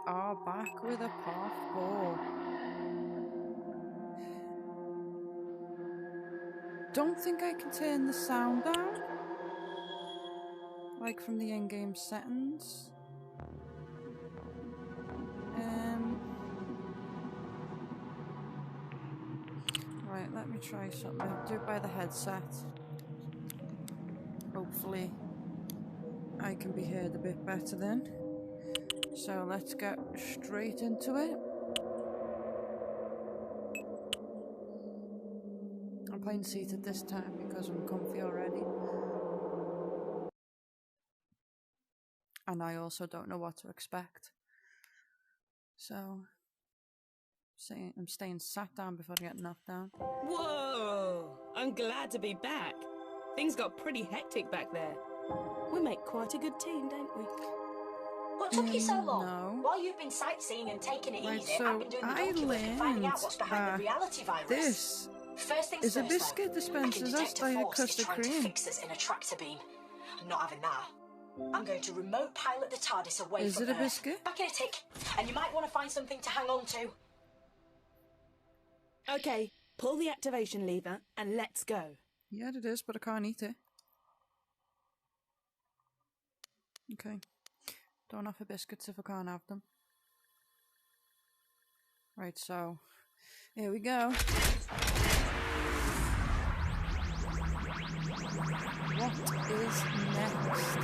are back with a part 4. Don't think I can turn the sound down, like from the in-game settings. Right, let me try something. I'll do it by the headset. Hopefully I can be heard a bit better then. So let's get straight into it. I'm playing seated this time because I'm comfy already. And I also don't know what to expect. So I'm staying sat down before I get knocked down. Whoa! I'm glad to be back. Things got pretty hectic back there. We make quite a good team, don't we? What took you so long? No. While you've been sightseeing and taking it easy, So I've been doing the Occulus and finding out what's behind the reality virus. This first things is first, a biscuit dispenser. That's by a custard trying cream. to fix us in a tractor beam. I'm not having that. I'm going to remote pilot the TARDIS away Is from it a Earth. biscuit? Back in a tick, and you might want to find something to hang on to. Okay, pull the activation lever and let's go. Yeah, it is, but I can't eat it. Okay. Don't offer biscuits if I can't have them. Right, so here we go. What is next?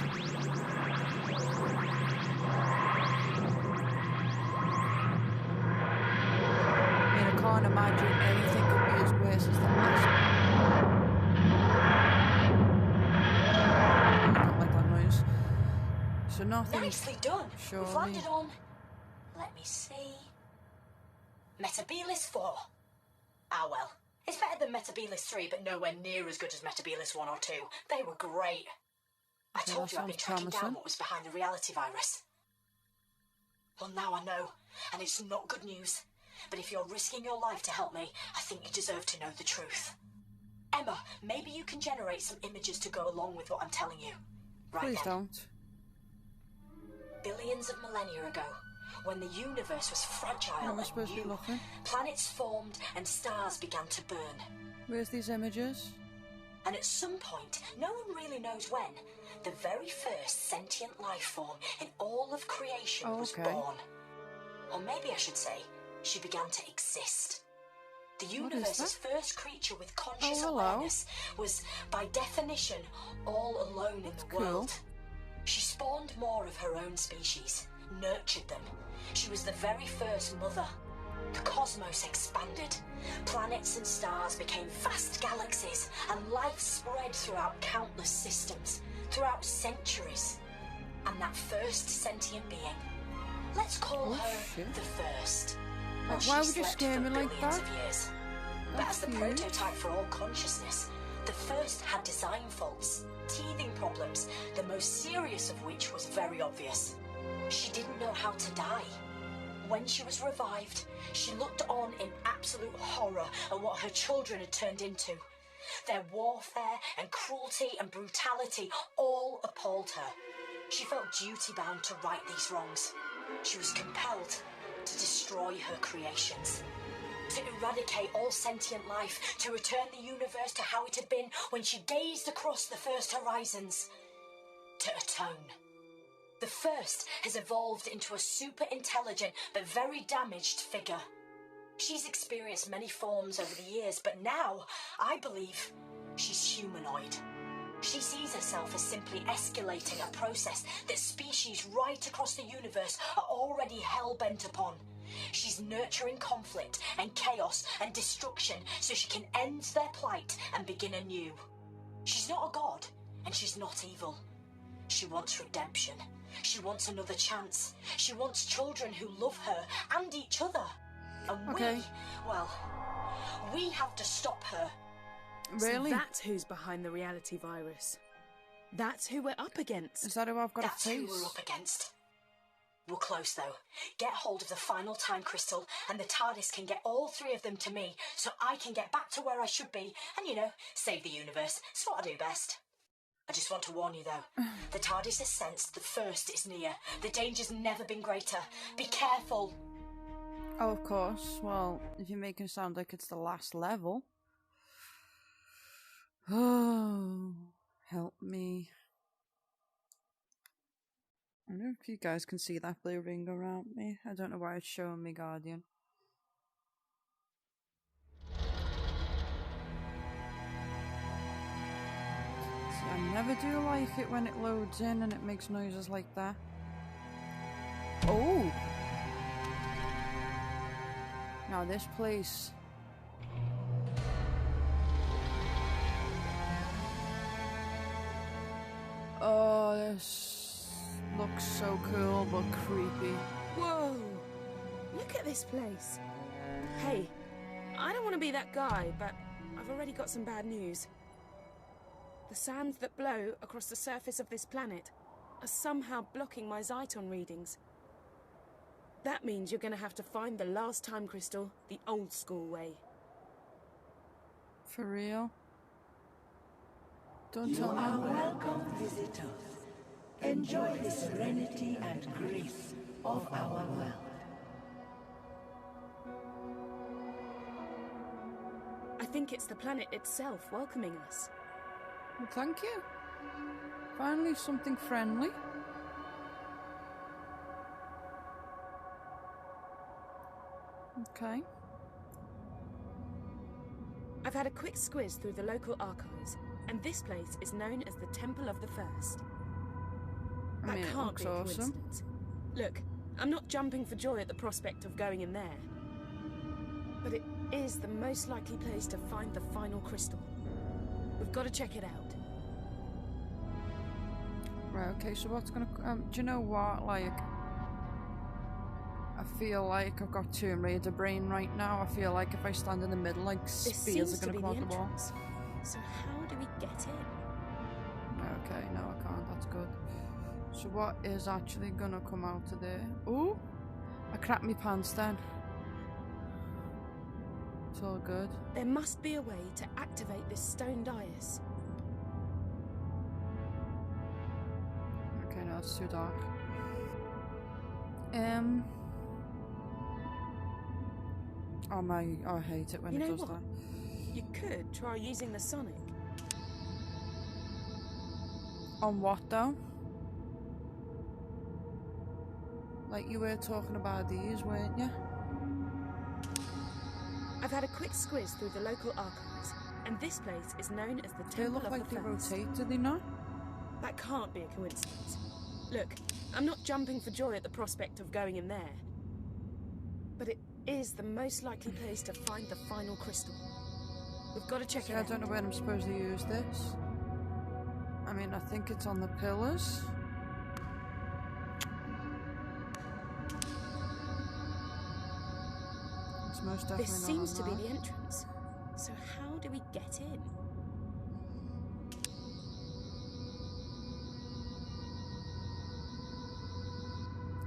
I mean, I can't imagine anything could be as worse as the last one. I don't like that noise. So nothing. Nicely done. Surely. We've landed on. Let me see. Metabilis 4. Ah well. It's better than Metabilis 3, but nowhere near as good as Metabilis 1 or 2. They were great. I told you I've been tracking down what was behind the reality virus. Well, now I know, and it's not good news. But if you're risking your life to help me, I think you deserve to know the truth. Emma, maybe you can generate some images to go along with what I'm telling you. Right Please then. don't. Billions of millennia ago, when the universe was fragile and new, planets formed and stars began to burn. Where's these images? And at some point, no one really knows when, the very first sentient life form in all of creation was born. Or maybe I should say, she began to exist. The universe's first creature with conscious awareness was, by definition, all alone in the world. She spawned more of her own species, nurtured them. She was the very first mother. The cosmos expanded. Planets and stars became vast galaxies, and life spread throughout countless systems, throughout centuries. And that first sentient being, let's call her the first. Why would you scare me like that? But as the prototype for all consciousness, the first had design faults, teething problems, the most serious of which was very obvious. She didn't know how to die. When she was revived, she looked on in absolute horror at what her children had turned into. Their warfare and cruelty and brutality all appalled her. She felt duty-bound to right these wrongs. She was compelled to destroy her creations, to eradicate all sentient life, to return the universe to how it had been when she gazed across the first horizons, to atone. The first has evolved into a super intelligent but very damaged figure. She's experienced many forms over the years, but now, I believe, she's humanoid. She sees herself as simply escalating a process that species right across the universe are already hell-bent upon. She's nurturing conflict and chaos and destruction so she can end their plight and begin anew. She's not a god, and she's not evil. She wants redemption. She wants another chance. She wants children who love her and each other. And we have to stop her. Really? So that's who's behind the reality virus. That's who we're up against. Is that who I've got to face? That's who we're up against. We're close, though. Get hold of the final time crystal, and the TARDIS can get all three of them to me, so I can get back to where I should be, and, save the universe. It's what I do best. I just want to warn you, though. The TARDIS has sensed the first is near. The danger's never been greater. Be careful. Oh, of course. Well, if you make it sound like it's the last level. Oh, help me. I don't know if you guys can see that blue ring around me. I don't know why it's showing me Guardian. See, I never do like it when it loads in and it makes noises like that. Oh! Now this place... Oh, this looks so cool but creepy. Whoa! Look at this place. Hey, I don't want to be that guy, but I've already got some bad news. The sands that blow across the surface of this planet are somehow blocking my Zyton readings. That means you're going to have to find the last time crystal the old school way. For real? Don't tell me. You are welcome, visitors. Enjoy the serenity and grace of our world. I think it's the planet itself welcoming us. Well, thank you. Finally something friendly. Okay. I've had a quick squiz through the local archives, and this place is known as the Temple of the First. I mean, that it can't looks be a awesome. coincidence. Look, I'm not jumping for joy at the prospect of going in there. But it is the most likely place to find the final crystal. We've got to check it out. Right, okay, so what's gonna... do you know what, like... I feel like I've got Tomb Raider brain right now. I feel like if I stand in the middle, like, This spears seems are to gonna be come the out the wall. entrance. So how do we get in? Okay, no I can't, that's good. So what is actually gonna come out of there? Ooh! I crapped me pants then. It's all good. There must be a way to activate this stone dais. Okay, no, it's too dark. Oh my, oh, I hate it when You it know does what? that. You could try using the sonic. On what though? Like you were talking about these, weren't you? I've had a quick squiz through the local archives, and this place is known as the They Temple look of like the they First. rotate, do they not? That can't be a coincidence. Look, I'm not jumping for joy at the prospect of going in there. But it is the most likely place to find the final crystal. We've got to check See, it I out. don't know when I'm supposed to use this. I mean, I think it's on the pillars. It's most definitely This not seems to on be that. the entrance. So how do we get in?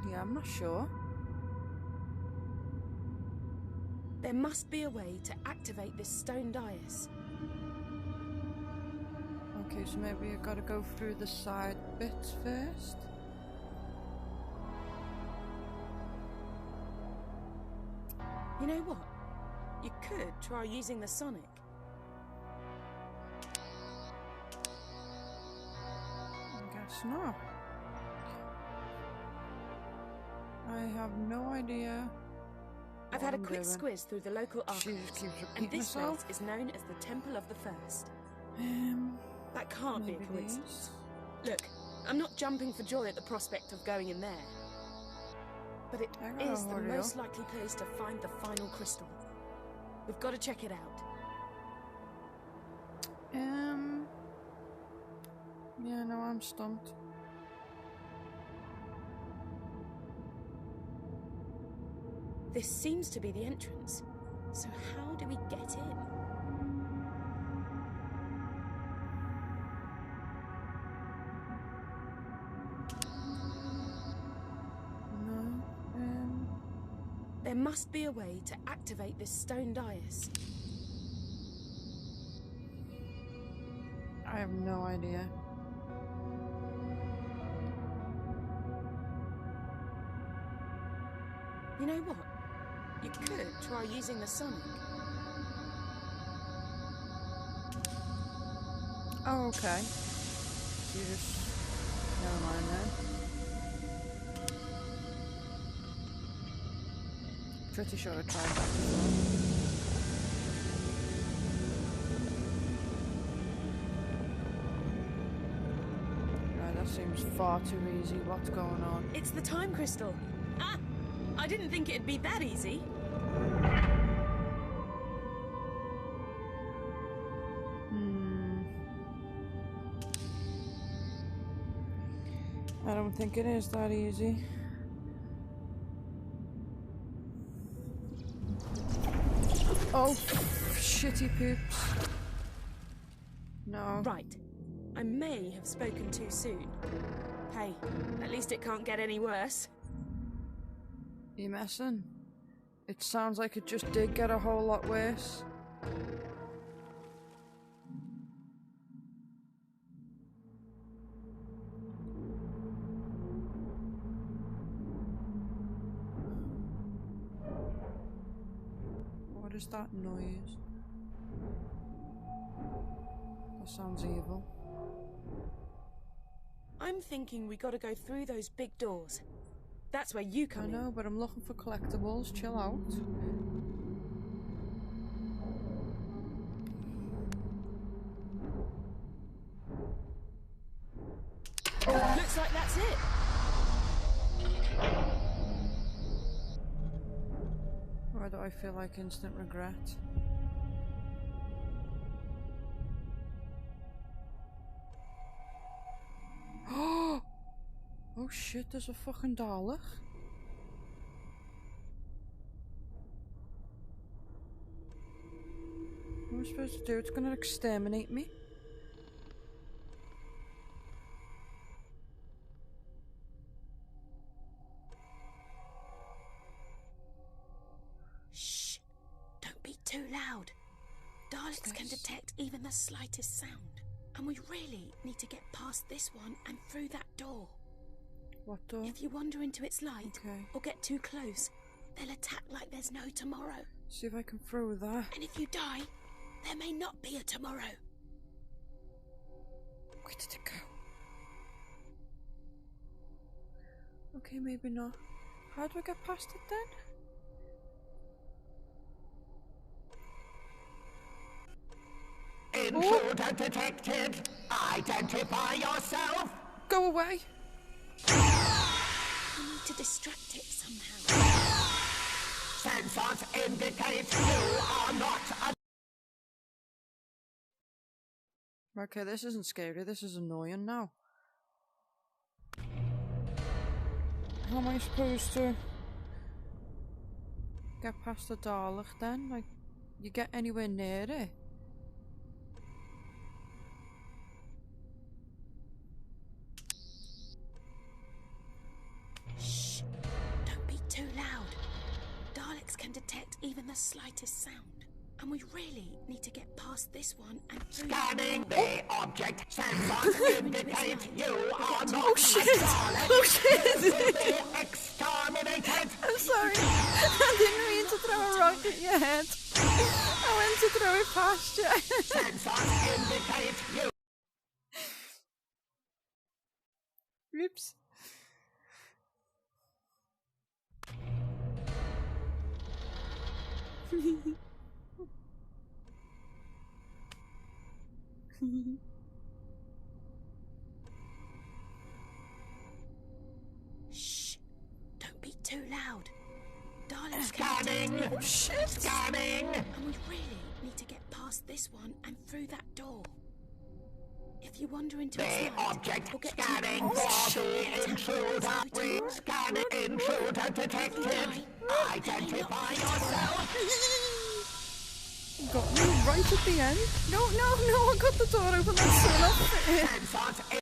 Yeah, I'm not sure. There must be a way to activate this stone dais. Okay, so maybe you gotta go through the side bits first. You know what? You could try using the sonic. I guess not. I have no idea. I've what had a I'm quick doing. squiz through the local She archives, just keeps and repeating this herself. place is known as the Temple of the First. Um, That can't be a maybe coincidence. these. Look, I'm not jumping for joy at the prospect of going in there. But it I gotta is the hurry most up. likely place to find the final crystal. We've got to check it out. Yeah, no, I'm stumped. This seems to be the entrance. So how do we get in? No, There must be a way to activate this stone dais. I have no idea. You know what? You could try using the sonic. Oh, okay. You just... Never mind then. Pretty sure I tried that before. Right, that seems far too easy. What's going on? It's the time crystal. Ah! I didn't think it'd be that easy. I don't think it is that easy. Oh, shitty poops. No. Right. I may have spoken too soon. Hey, at least it can't get any worse. You messing? It sounds like it just did get a whole lot worse. What is that noise? That sounds evil. I'm thinking we gotta go through those big doors. That's where you come I in. know, but I'm looking for collectibles. Chill out. Looks like that's it. Why do I feel like instant regret? Oh shit, there's a fucking Dalek. What am I supposed to do? It's gonna exterminate me. Shh. Don't be too loud. Daleks can detect even the slightest sound. And we really need to get past this one and through that door. What door? If you wander into its light Okay. or get too close, they'll attack like there's no tomorrow. See if I can throw that. And if you die, there may not be a tomorrow. Where did it go? Okay, maybe not. How do I get past it then? Intruder detected. Identify yourself. Go away! We need to distract it somehow. Sensors indicate you are not a... Okay, this isn't scary, this is annoying now. How am I supposed to get past the Dalek then? Like, you get anywhere near it? Shh. Don't be too loud. Daleks can detect even the slightest sound. And we really need to get past this one and through Scanning the object. Sensors indicate you are not Oh shit! a Dalek. Oh shit! Be exterminated. I'm sorry. I didn't mean to throw a rock at your head. I went to throw it past you. Sensors indicate you. Oops. Shh. Don't be too loud. Daleks Scanning. can detect Shit! Scanning. and we really need to get past this one and through that door. If you wander into its The light object or get scanning too close, for the intruder. We scan intruder detected. Identify yourself. Got me right at the end. No, I got the door open. That's so not fair. Sensors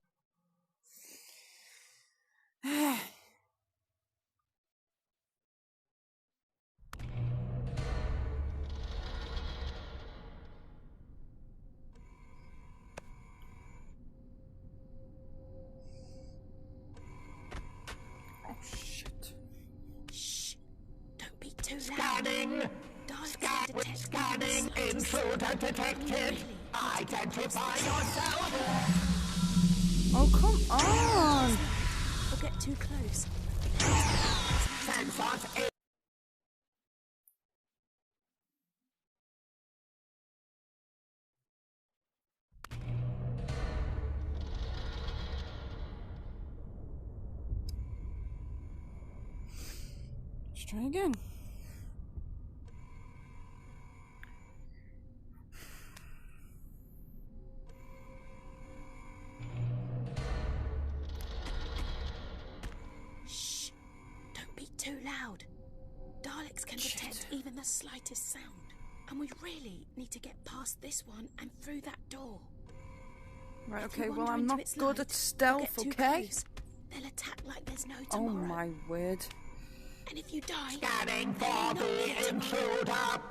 Oh shit. Shh. detect Scanning intruder detected. Identify yourself. Oh, come on! Or get too close. Sensors in. Let's try again. Shh! Don't be too loud. Daleks can detect even the slightest sound. And we really need to get past this one and through that door. Right, If you okay, well, wander I'm into not its good light at or stealth, get too okay? close, they'll attack like there's no Oh tomorrow. my word. And if you die, Scanning then for you'll not the get tomorrow. intruder.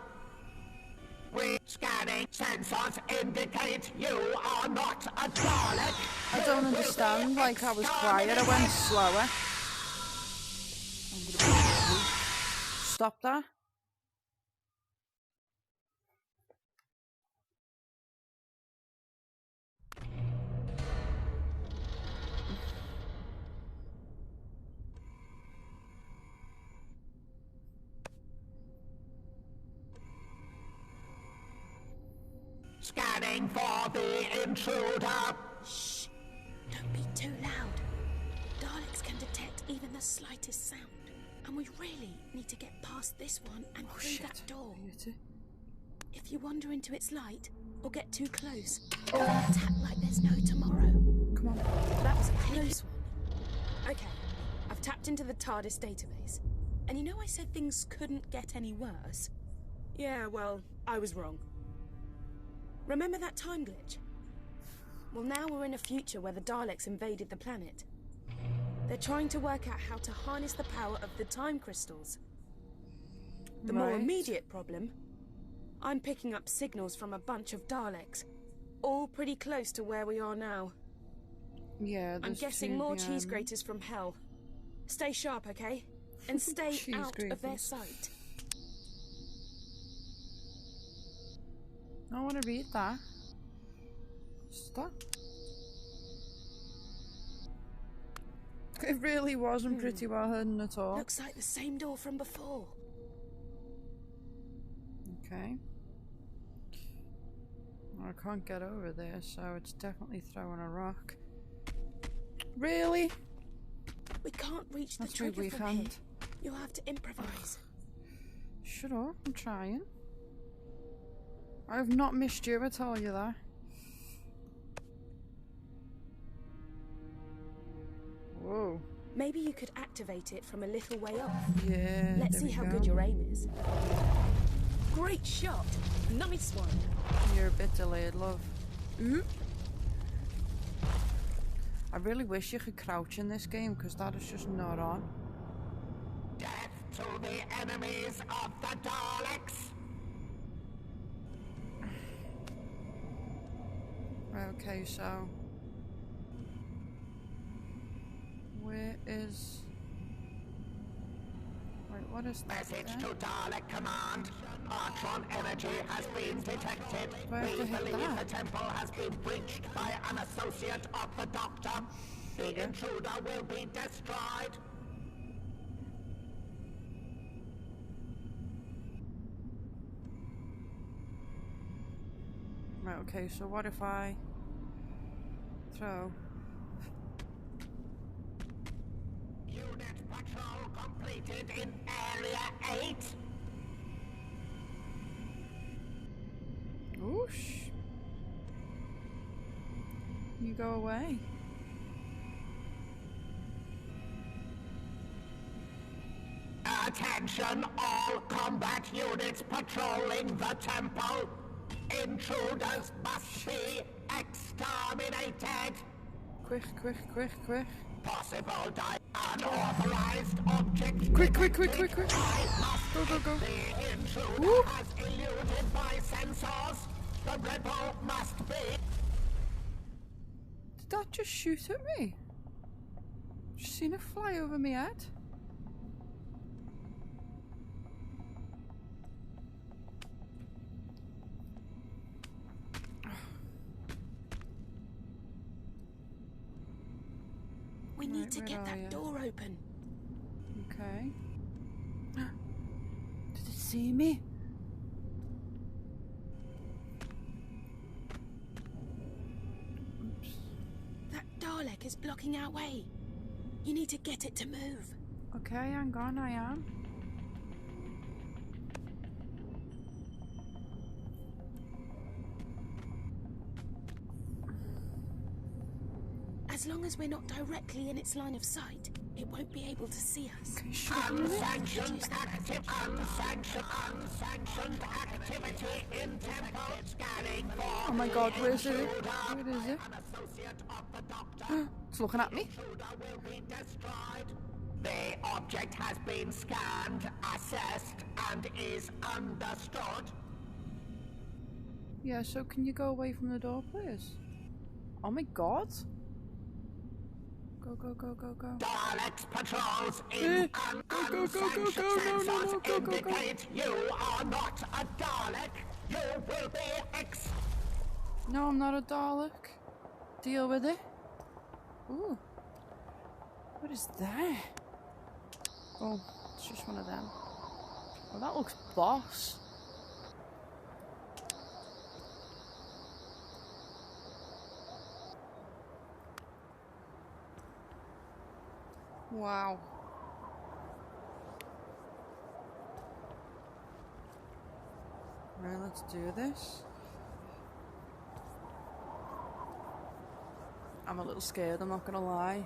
Scanning. Sensors indicate you are not a Dalek. I don't understand, like I was quiet, I went slower. I'm gonna be... Stop that. Scanning for the intruder. Shh! Don't be too loud. Daleks can detect even the slightest sound. And we really need to get past this one and through that door. If you wander into its light or get too close, they'll attack like there's no tomorrow. Come on. That was a close one. Okay, I've tapped into the TARDIS database. And you know I said things couldn't get any worse? Yeah, well, I was wrong. Remember that time glitch? Well, now we're in a future where the Daleks invaded the planet. They're trying to work out how to harness the power of the time crystals. The more immediate problem, I'm picking up signals from a bunch of Daleks, all pretty close to where we are now. Yeah, I'm guessing more cheese graters from hell. Stay sharp, okay? And stay out of their sight. I want to read that. Stop. It really wasn't pretty well hidden at all. Looks like the same door from before. Okay. Well, I can't get over there, so it's definitely throwing a rock. Really? We can't reach the That's my trigger weak from here. hand. You'll have to improvise. Shut up, I'm trying. I have not missed you, I tell you that. Whoa. Maybe you could activate it from a little way off. Yeah. Let's see how good your aim is. Great shot. Nice one. You're a bit delayed, love. Ooh. I really wish you could crouch in this game, because that is just not on. Death to the enemies of the Daleks. Okay, so... Where is... Wait, what is that? Message to Dalek Command. Artron energy has been detected. Do I have to We hit believe that? the temple has been breached by an associate of the Doctor. The intruder will be destroyed. Right, okay, so what if I... throw... Unit patrol completed in Area 8. Whoosh. You go away. Attention, all combat units patrolling the temple. Intruders must be exterminated. Quick, quick, quick, quick. Possible unauthorized object. Quick, quick, quick, quick, quick. Go, go, go. The intruder Woo. has eluded my sensors. The rebel must be. Did that just shoot at me? Just seen it fly over my head? need to get that door open. Okay. Did it see me? Oops. That Dalek is blocking our way. You need to get it to move. Okay, hang on, I am. As long as we're not directly in its line of sight, it won't be able to see us. Okay, Unsanctioned activity in temple scanning for... Oh my god, where is it? Where is it? It's looking at me. The object has been scanned, assessed, and is understood. Yeah, so can you go away from the door, please? Oh my god. Go, go, go, go, go. Dalek's patrols in unsanctioned sensors indicate you are not a Dalek. You will be No, I'm not a Dalek. Deal with it. Ooh. What is that? Oh, it's just one of them. Oh, that looks boss. Wow. Right, let's do this. I'm a little scared, I'm not gonna lie.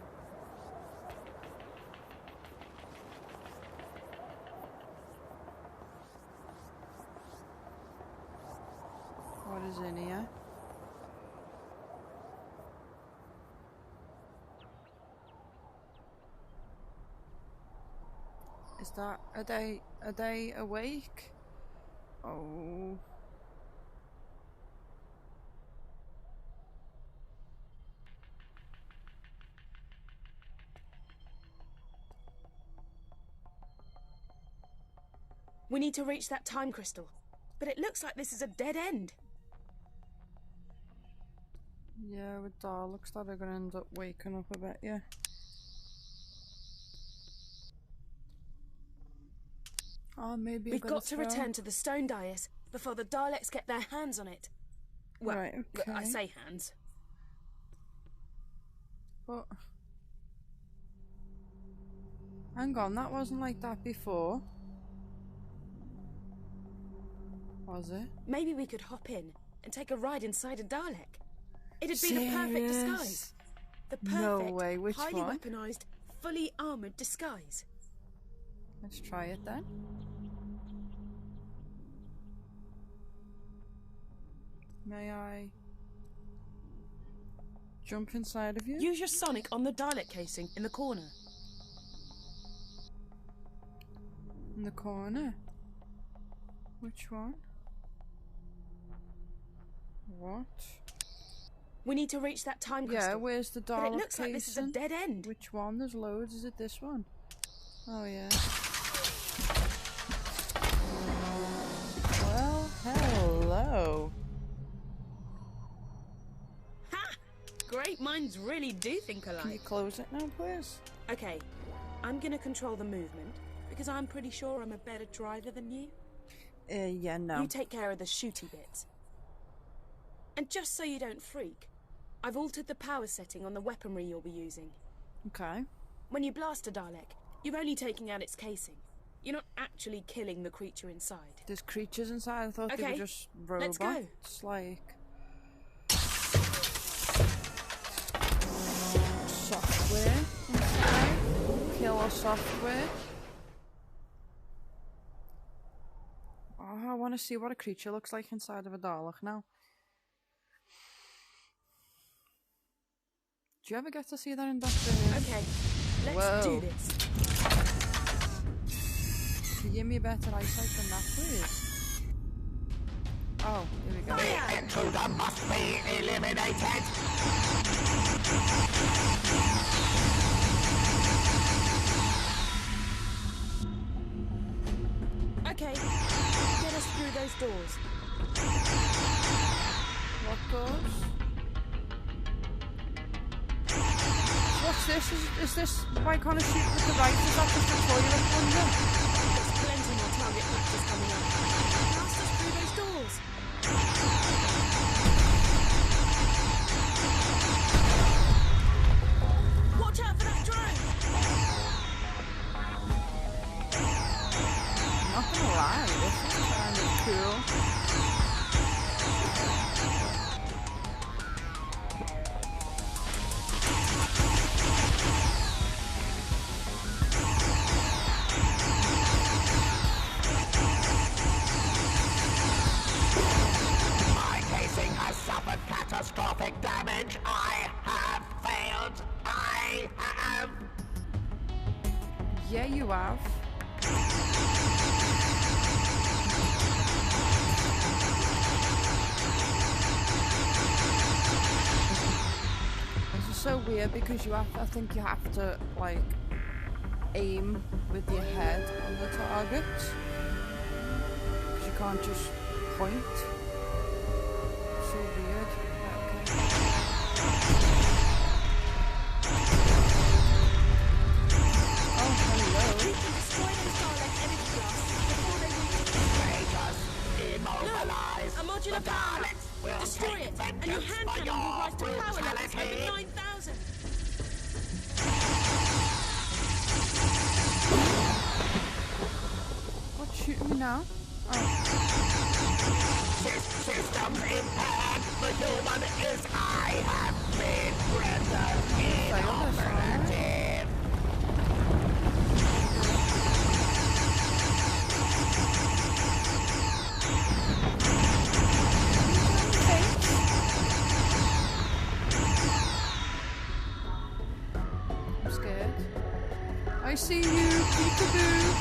What is in here? Is that... Are they awake? Oh... We need to reach that time crystal, but it looks like this is a dead end. Yeah, with Daleks that are gonna end up waking up, I bet, yeah. Oh, maybe We've got to return to the stone dais before the Daleks get their hands on it. Well, right, okay. I say hands. But... hang on, that wasn't like that before. Was it? Maybe we could hop in and take a ride inside a Dalek. It'd be the perfect disguise. The perfect, No way, which highly one? weaponized, fully armored disguise. Let's try it then. May I jump inside of you? Use your sonic on the Dalek casing in the corner. In the corner? Which one? What? We need to reach that time crystal. Yeah, where's the Dalek But it looks like this is a casing? dead end. Which one? There's loads. Is it this one? Oh, yeah. Well, hello. Ha! Great minds really do think Can you alike. close it now, please? Okay, I'm gonna control the movement because I'm pretty sure I'm a better driver than you. Yeah, no. You take care of the shooty bits. And just so you don't freak, I've altered the power setting on the weaponry you'll be using. Okay. When you blast a Dalek, you're only taking out its casing. You're not actually killing the creature inside. There's creatures inside. I thought they Okay, were just robots. let's go. Like software inside. Killer software. Oh, I want to see what a creature looks like inside of a Dalek now. Do you ever get to see that in Doctor Who? Okay, let's Whoa. do this. Can you give me a better eyesight than that, please? Oh, here we go. The intruder must be eliminated. Okay, get us through those doors. What doors? What What's this? Is this... Why can't I shoot with the right? Is that just a toilet plunger? There's plenty more target practice coming up. Blast us through those doors. Watch out for that drone! I'm not gonna lie, this is kind of cool. My casing has suffered catastrophic damage. I have failed. I have. Yeah, you have. This is so weird because you have, I think you have to like aim with your head on the target. Because you can't just point. So weird. Okay. Oh, hello. We can destroy those Dalek energy blasts before they reach us. Traitors, immobilize. A modular The power. Daleks will Destroy take it, and your vengeance hand for cannon will your rise to power levels brutality. over 9,000. What's shooting me now? Oh. Systems impaired. The human is I have been rendered inoperative. I'm scared. I see you, peekaboo.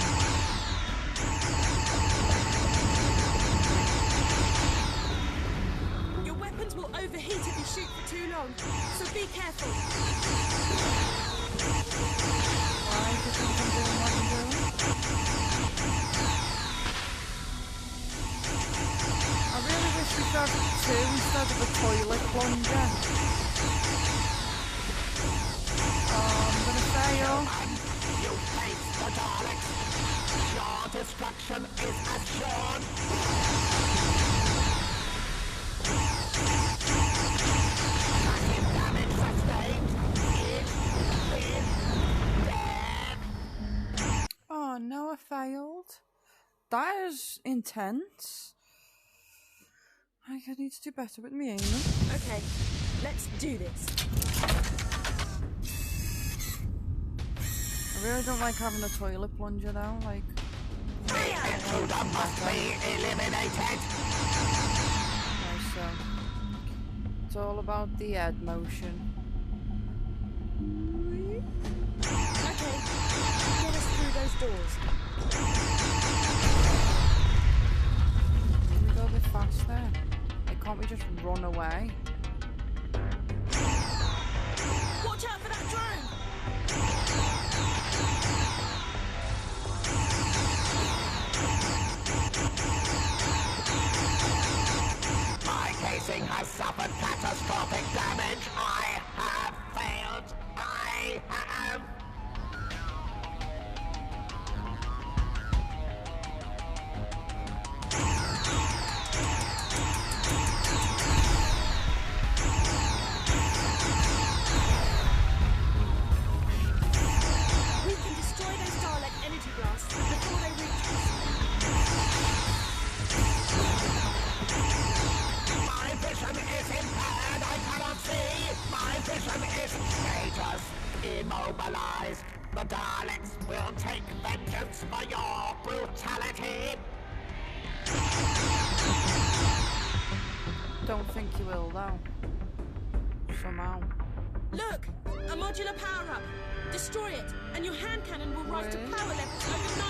Your weapons will overheat if you shoot for too long, so be careful. Why do you think I'm doing what I'm doing? I really wish we got two instead of a toilet plunger. Oh, I'm gonna fail. You face the Daleks. Your destruction is assured. Massive damage sustained. It is dead. Oh no, I failed. That is intense. I need to do better with me aiming. Okay, let's do this. I really don't like having a toilet plunger though, like... The intruder must be eliminated. Okay, so... It's all about the head motion. Okay, get us through those doors. Can we go a bit faster? Like, can't we just run away? Watch out for that drone! My casing has suffered catastrophic damage. I have failed. I have. We can destroy those Dalek energy blasts before they reach us. My vision is impaired. I cannot see. My vision is traitors. Immobilized. The Daleks will take vengeance for your brutality. Don't think you will though. Somehow. Look! A modular power-up! Destroy it, and your hand cannon will rise to Wait. power levels over 9,000!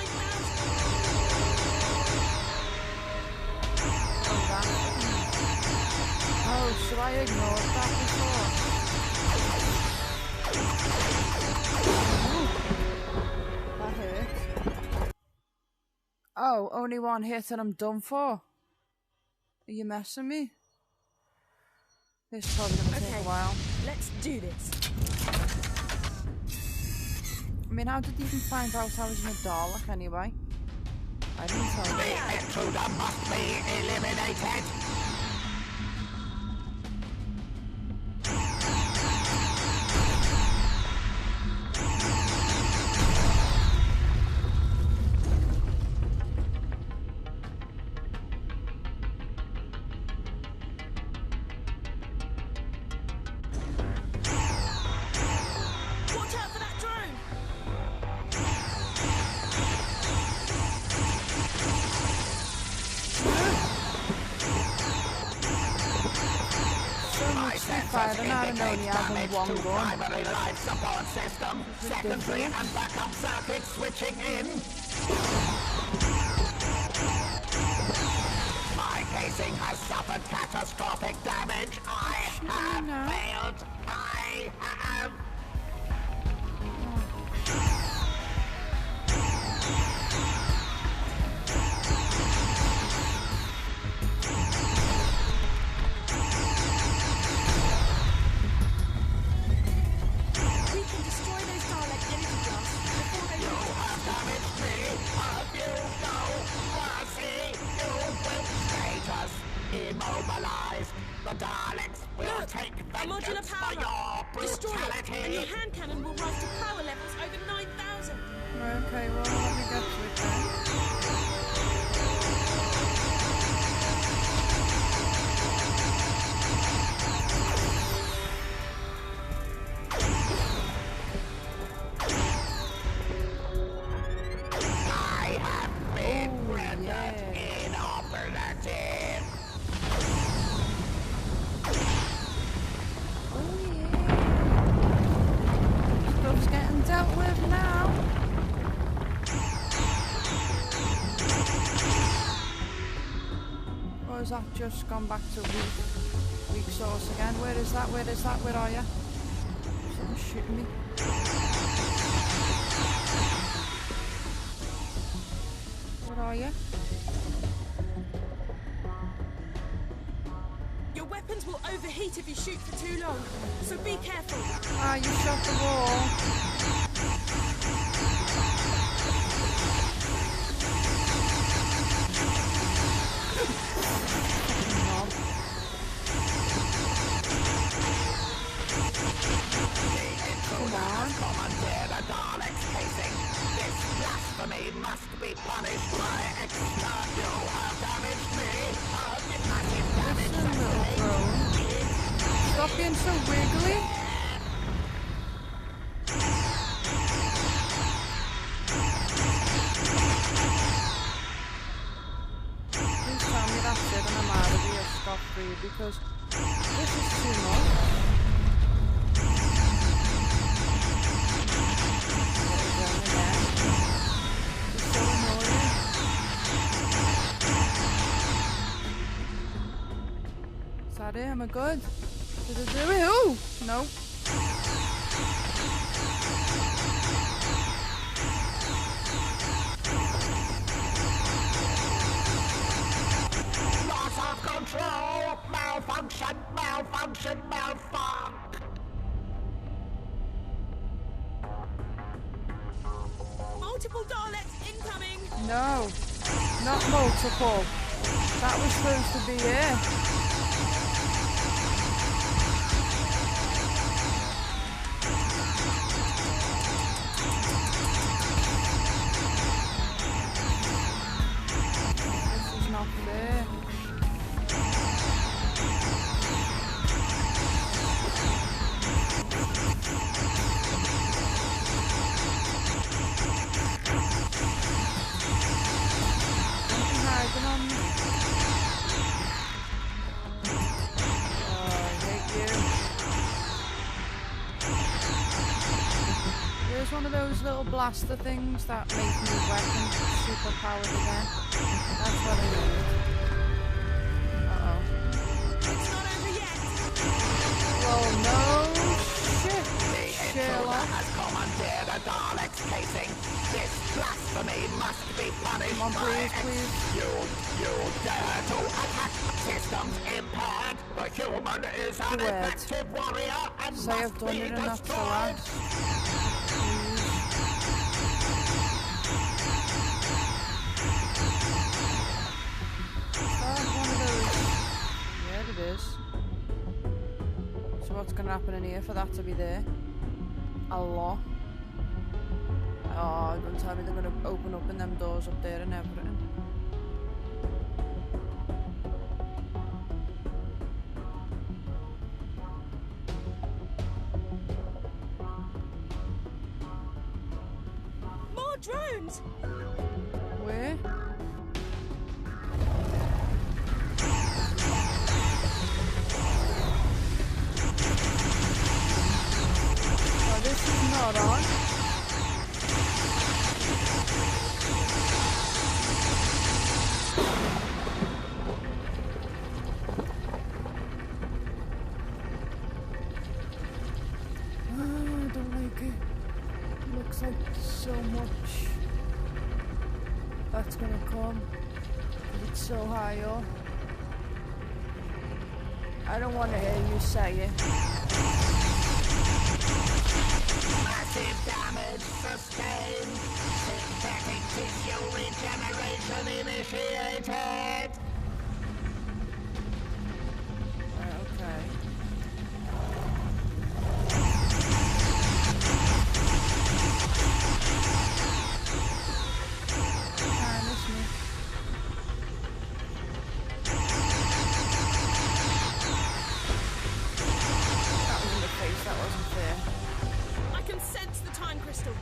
Oh, that. Oh, should I ignore that before? Ooh. That hurt. Oh, only one hit and I'm done for. Are you messing me? This is probably gonna take Okay. a while. Let's do this. mean, how did he even find out I was in a Dalek anyway? I didn't tell him. The intruder must be eliminated. Primary life support system, secondary and backup circuit switching in. My casing has suffered catastrophic damage. I have failed. I have. Immobilized. The Daleks will take vengeance for your brutality. And your hand cannon will rise to power levels over 9,000. Okay, well, let me get to it then. I have been rendered inoperative. Stuff's getting dealt with now. Or has that just gone back to weak source again? Where is that? Where is that? Where are you? Something's shooting me. Where are you? Your weapons will overheat if you shoot for too long, so be careful. Ah, you shot the wall. Come on. Commandeered a Dalek's casing. This blasphemy must be punished by execution. You have damaged me. Massive damage. Listen, little drone. Stop being so wiggly. Please tell me that's it and I'm out of here scot-free because this is too much. It's so annoying. Is that it? Am I good? Did I do it? Oh! No. Loss of control. Malfunction. Malfunction. Malfunction. Multiple Daleks incoming. No. Not multiple. That was supposed to be it. Not fair. Something hiding on me. Oh, I hate you. There's one of those little blaster things that make me weapon super powered again. That's what I need. Uh-oh. It's not over yet. Well, no shit, Sherlock. Has commandeered a Dalek's casing. This blasphemy must be punished. Come on, please, by please. You dare to attack systems impaired. The human is an Weird. effective warrior and Say must I've done be it enough for destroyed. that. Please. gonna happen in here for that to be there. A lot. Oh, don't tell me they're gonna open up in them doors up there and everything. More drones! Where? Oh, this is not on. I don't like it. Looks like so much that's gonna come. It's so high up. I don't want to hear you say it. Massive damage sustained. Synthetic tissue regeneration initiated. Okay. That was in the face, that wasn't fair. I can sense the time crystal.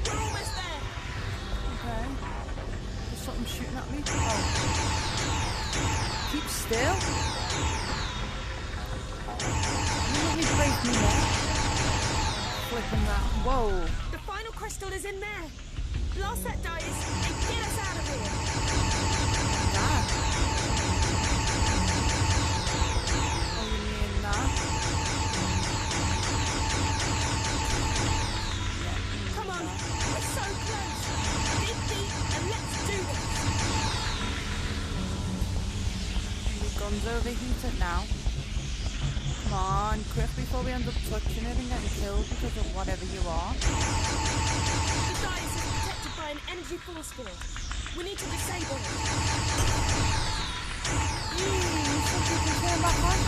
We're almost there. Okay. There's something shooting at me. Oh. Keep still. You let me break me now. Flipping that. Whoa. The final crystal is in there. Blast that dice and get us out of here. That. Oh, you mean that? Come on, we're so close. Dig deep and let's do this. Your gun's overheated now. Come on, quick before we end up touching it and getting killed because of whatever you are. The dice is protected by an energy force field. We need to disable it. You think you can turn back on?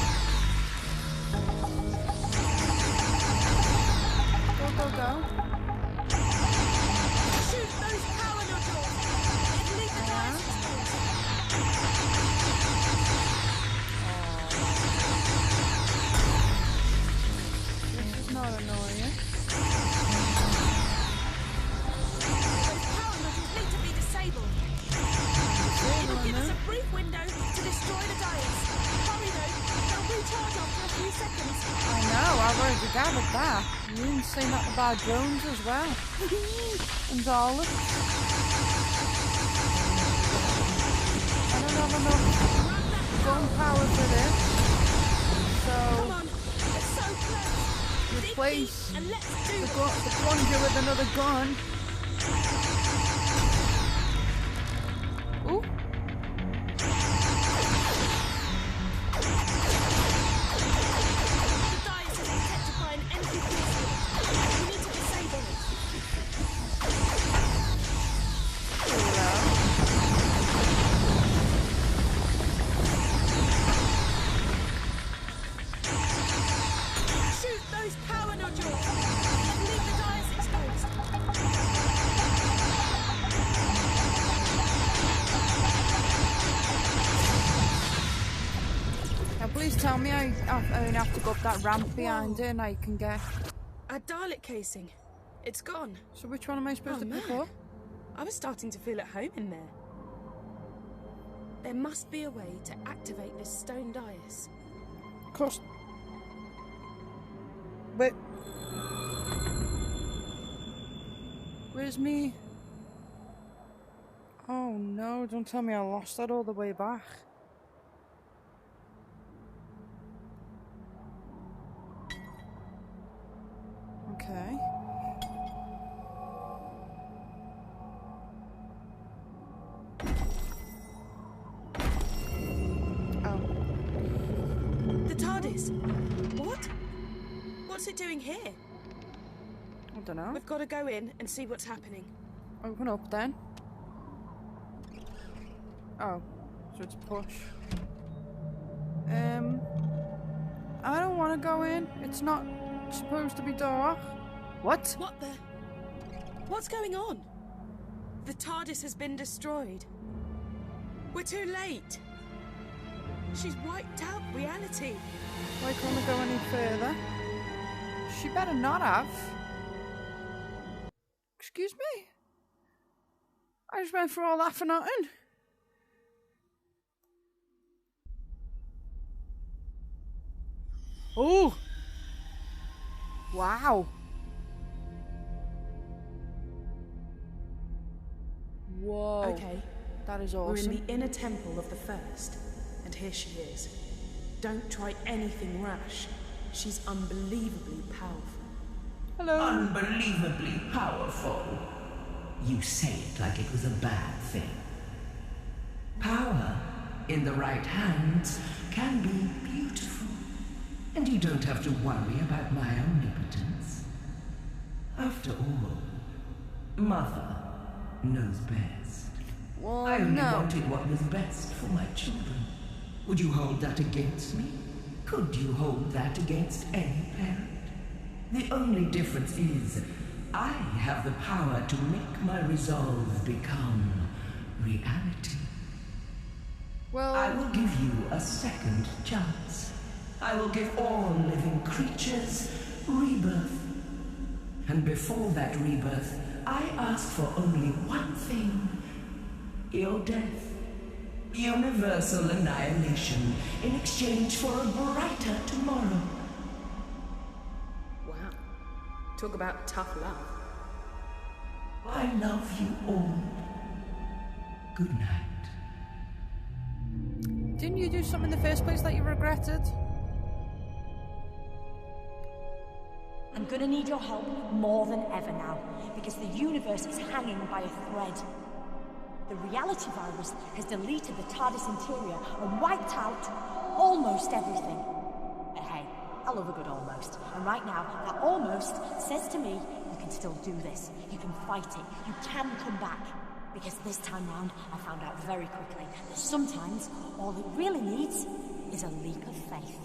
Go, go, go. Shoot those power nodules. And leave the dice exposed. This is not annoying. Those power nodules need to be disabled. It'll give us a brief window to destroy the dice. Hurry though, they'll recharge after a few seconds. I know, I've already gathered that. You didn't say nothing about drones as well. And Dalek. I don't have enough gun power for this. Come So, on, we're so close. Dig replace deep and let's do the, this. the plunger with another gun. Ooh. The dice is protected by an energy force field. We need to disable it. Shoot those power nodules. And leave the dice exposed. Now please tell me I only have to go up that ramp behind it and I can get... A Dalek casing. It's gone. So which one am I supposed Oh, to pick man. up? I was starting to feel at home in there. There must be a way to activate this stone dais. Of course. Wait. Where's me? Oh no, don't tell me I lost that all the way back. Okay. Oh. The TARDIS! What? What's it doing here? I don't know. We've got to go in and see what's happening. Open up then. Oh, so it's push. I don't want to go in. It's not supposed to be dark. What? What the? What's going on? The TARDIS has been destroyed. We're too late. She's wiped out reality. Why can't I go any further? She better not have. Excuse me? I just went through all that for nothing. Oh! Wow. Whoa. Okay. That is We're awesome. in the inner temple of the First, and here she is. Don't try anything rash. She's unbelievably powerful. Hello. Unbelievably powerful. You say it like it was a bad thing. Power, in the right hands, can be beautiful. And you don't have to worry about my omnipotence. After all, Mother knows best. Well, I only no. wanted what was best for my children. Would you hold that against me? Could you hold that against any parent? The only difference is, I have the power to make my resolve become reality. Well, I will give you a second chance. I will give all living creatures rebirth. And before that rebirth, I ask for only one thing. Your death. Universal annihilation in exchange for a brighter tomorrow. Wow. Talk about tough love. I love you all. Good night. didn't you do something in the first place that you regretted? I'm gonna need your help more than ever now, because the universe is hanging by a thread. The reality virus has deleted the TARDIS interior and wiped out almost everything. But hey, I love a good almost. And right now, that almost says to me, you can still do this. You can fight it. You can come back. Because this time round, I found out very quickly that sometimes all it really needs is a leap of faith.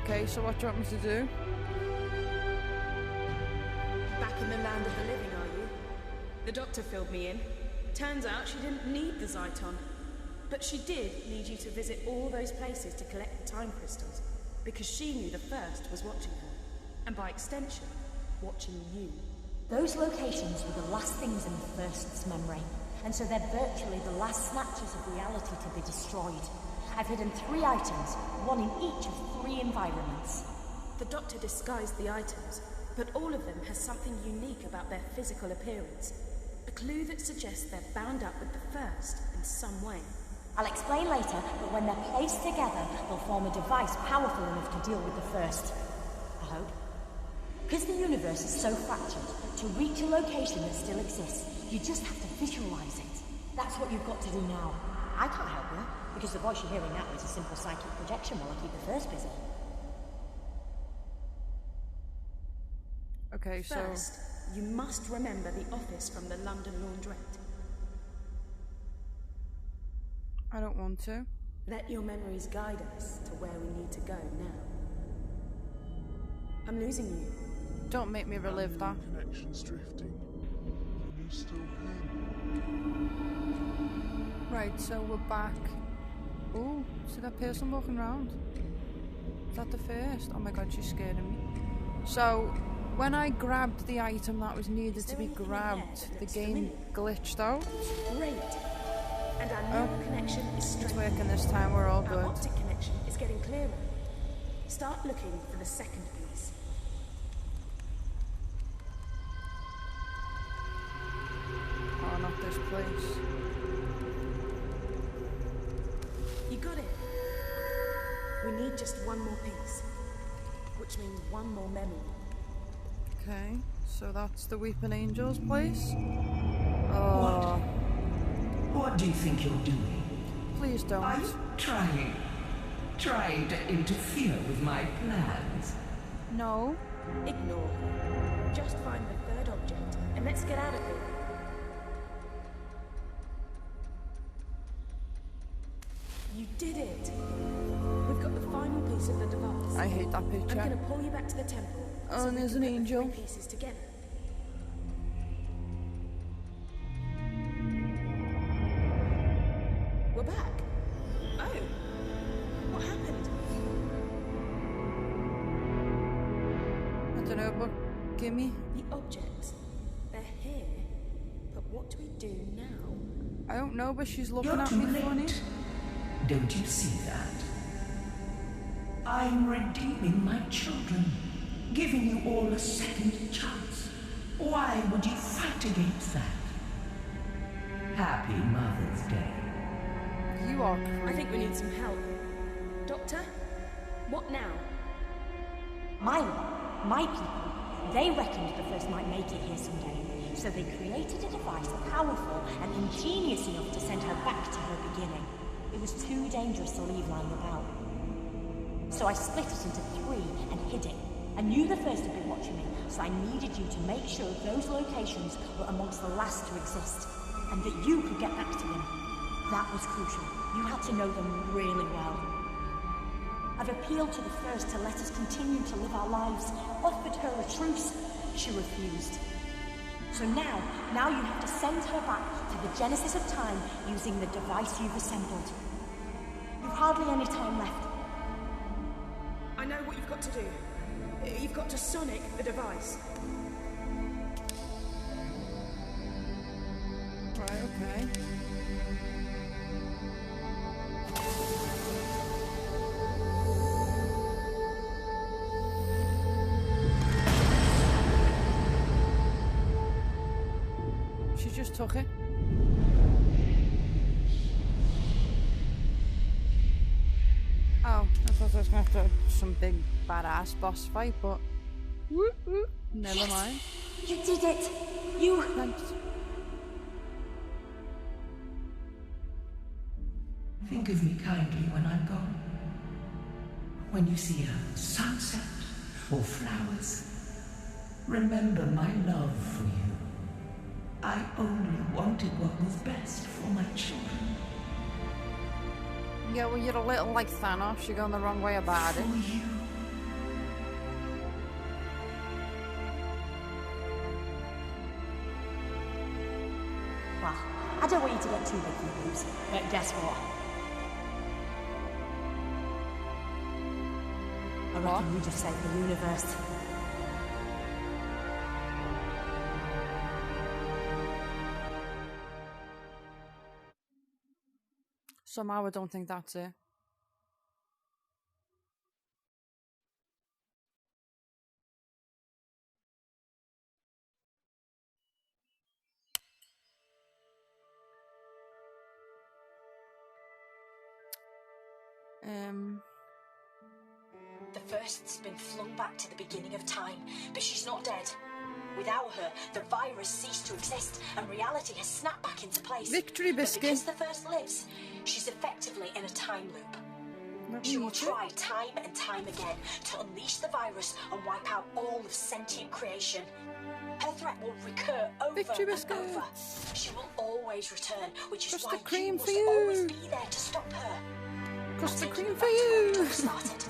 Okay, so what do you want me to do? Back in the land of the living, are you? The doctor filled me in. Turns out she didn't need the Zyton. But she did need you to visit all those places to collect the time crystals, because she knew the First was watching her. And by extension, watching you. Those locations were the last things in the First's memory, and so they're virtually the last snatches of reality to be destroyed. I've hidden 3 items, one in each of 3 environments. The doctor disguised the items, but all of them has something unique about their physical appearance. A clue that suggests they're bound up with the First in some way. I'll explain later, but when they're placed together, they'll form a device powerful enough to deal with the First. I hope. Because the universe is so fractured, to reach a location that still exists, you just have to visualize it. That's what you've got to do now. I can't help you, because the voice you're hearing now is a simple psychic projection while I keep the First busy. Okay, so... First, you must remember the office from the London Laundrette. I don't want to. Let your memories guide us to where we need to go now. I'm losing you. Don't make me relive that. Connection's drifting. Can you still hear me? Right, so we're back. Oh, see that person walking around? Is that the First? Oh my god, she's scaring me. So, when I grabbed the item that was needed to be grabbed, the game glitched out. Great. And our new connection is It's straight. working this time, we're all Our good. optic connection is getting clearer. Start looking for the second piece. Oh, not this place. You got it. We need just one more piece, which means one more memory. Okay, so that's the Weeping Angel's place. Oh, What do you think you're doing? please don't. Are you trying to interfere with my plans? No. Ignore her. Just find the third object, and let's get out of here. did it. We've got the final piece of the device. I hate that picture. I'm gonna pull you back to the temple. Oh, and there's an angel. The three pieces together. We're back. Oh, what happened? I don't know, but gimme. The objects, they're here. But what do we do now? I don't know, but she's looking You're at too me funny. late. Don't you see that? I'm redeeming my children, giving you all a second chance. Why would you fight against that? Happy Mother's Day. You are creepy. I think we need some help. Doctor, what now? My people, they reckoned the first might make it here someday. So they created a device powerful and ingenious enough to send her back to her beginning. It was too dangerous to leave lying about. So I split it into three and hid it. I knew the first would be watching me, so I needed you to make sure those locations were amongst the last to exist, and that you could get back to them. That was crucial. You had to know them really well. I've appealed to the first to let us continue to live our lives, offered her a truce. She refused. So now you have to send her back to the genesis of time using the device you've assembled. You've hardly any time left. I know what you've got to do. You've got to sonic the device. Right, okay. She just took it. Oh, I thought I was going to have some big badass boss fight, but whoop, whoop, never mind. You did it! You... Thanks. Think of me kindly when I'm gone. When you see a sunset or flowers, remember my love for you. I only wanted what was best for my children. Yeah, well, you're a little like Thanos. You're going the wrong way about it. For you. Well, I don't want you to get too big for your boobs, but guess what? I reckon you just saved the universe. Somehow I don't think that's it. The first's been flung back to the beginning of time, but she's not dead. Without her, the virus ceased to exist, and reality has snapped back into place. Victory biscuit. But because the first lives, she's effectively in a time loop. She will try time and time again to unleash the virus and wipe out all of sentient creation. Her threat will recur over Victory and biscuit. over. She will always return, which is Custard why cream you for must you. always be there to stop her. Custard Taking cream you for back to where it you. all started.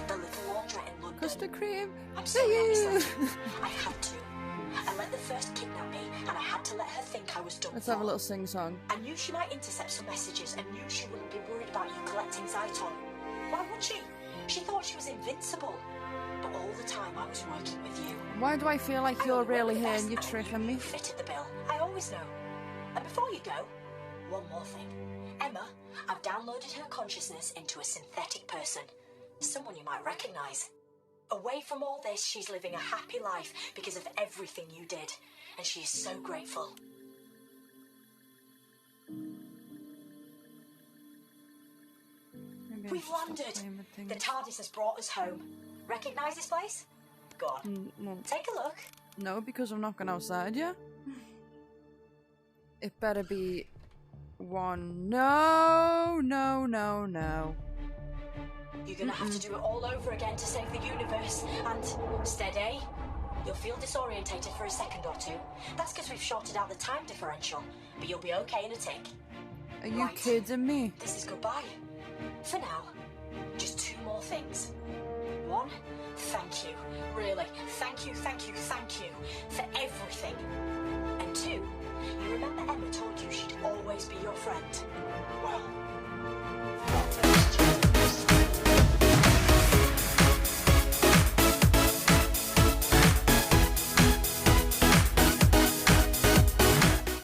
The little laundrette in London. Custard cream I'm for sorry I you. misled you. I had to. I let the first kidnap me, and I had to let her think I was done Let's for. have a little sing-song. I knew she might intercept some messages, and knew she wouldn't be worried about you collecting Zyton. Why would she? She thought she was invincible. But all the time I was working with you. Why do I feel like I you're only work really with the here best, and you're and tricking me? you fitted the bill. I always know. And before you go, one more thing. Emma, I've downloaded her consciousness into a synthetic person. Someone you might recognise. Away from all this, she's living a happy life because of everything you did. And she is so grateful. Maybe I We've should stop landed. playing with things. The TARDIS has brought us home. Recognise this place? Go on. No, Take a look. no, because I'm not going outside yet. It better be one. No, no, no, no. You're gonna have to do it all over again to save the universe. And steady. You'll feel disorientated for a second or two. That's because we've shorted out the time differential. But you'll be okay in a tick. Are you Right. kidding me? This is goodbye. For now, just 2 more things. 1, thank you. Really, thank you for everything. And 2, you remember Emma told you she'd always be your friend.